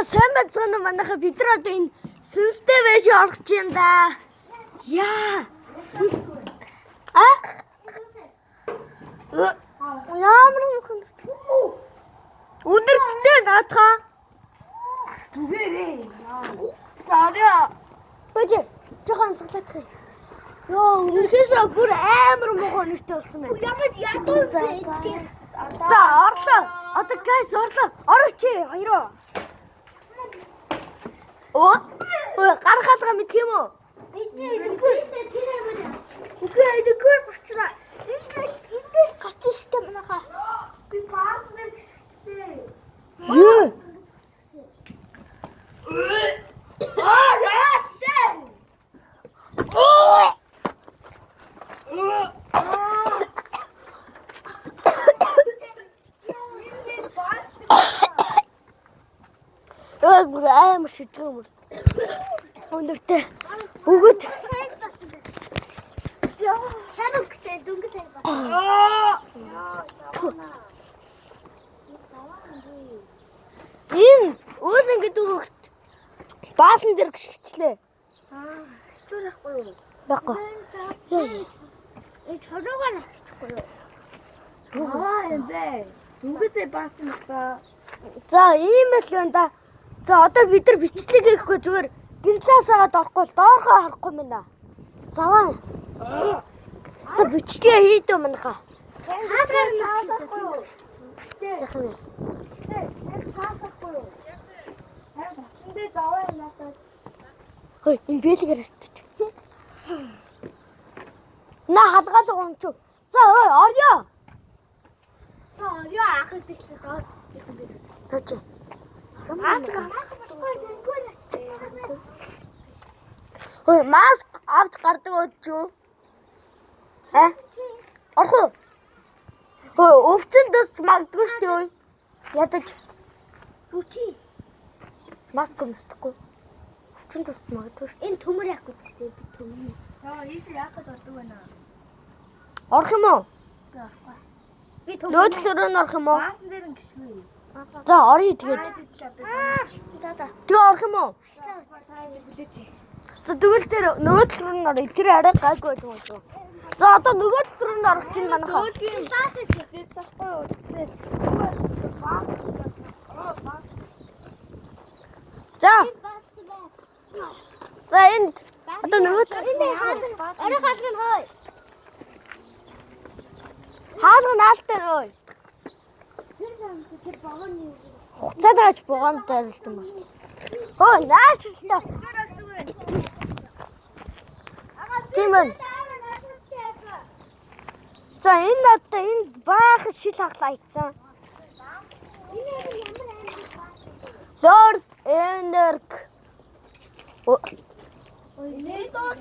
сайн бацгаана манайха бид нар одоо энэ сүнстэй байж орох юм да. Яа. Ямар мөхөн. Өдөртөө наатаа. Түгээрээ. Саря. Бэж. Жохон цаглаах. Йоо, үнэхээр бүр амар мохоо нэртэй болсон байна. Ямар ядуу бэ? За, орлоо. Одоо гайс орлоо. Орооч хоёроо. Оо, гарахад мэдх юм уу? Бидний үгүйсээ тэр юм. Үгүй бацгаа. Эндээс гацсан штэ манайха. Би баасны гисгчээ. Юу? Яастай. Бүр амар шийдэх юм. Өндөртэй. Өгөөд. Шаруктэй дүнгийн байна. Энэ өөр ингэ дүүгт баасан дээр гიშгчлээ. Хэцүүрахгүй юу? Баггүй. Чороогаар авчихгүй юу? Юм бэ. Дүнгийн баасан та. За ийм л юм да. За одоо бид нар бичлэг хийхгүй зүгээр гэрлээс хагаад орохгүй л доорхоо харахгүй мэнэ. Заваа. Одоо бичлэгээ хийдөө манайха. Хаагаар наадахгүй юу? Яах вэ? Хаахгүй юу? Эндээ заваа наадаа. Хөөе, энэ бэлгээр ирчих. На халгаал гомч. За ой, орё. За орё ахыг бичлэг доо. Таач. Ой, маск авч гардаг очоо. Орох уу? Ой, өвчин дэс магадгүй шүү дээ. Ядаж. Үгүй. Маск өмсөхгүй. Өвчин дэс магадгүй шүү. Энэ төмөр яах гэж дээ? Төмөр. Яа, ийшээ яах гэж боддог байна. Орох юм уу? Би төмөр. Нөөдлөрөө орох юм уу? Баасан дээр нь гიშгүй. За орё тэгээд. Тэгээ орох юм уу? За тэгвэл тэр нөгөөдлөр нь орё. Тэр арай гайгүй байх юм шүү. За одоо нөгөөдлөр нь орох чинь манайха. Нөгөөдлийн баас хийх байхгүй юу? За. За энд одоо нөгөөдлөр орой хаалгын хой. Хаалгын наалтай ой. Хуцаад аж богонд дайралдан бас. Ой, наашилтаа. Тийм ээ. За энэ одоо энэ баах шил хаглаа ийцэн. Source Energ. Ой, нэ доо.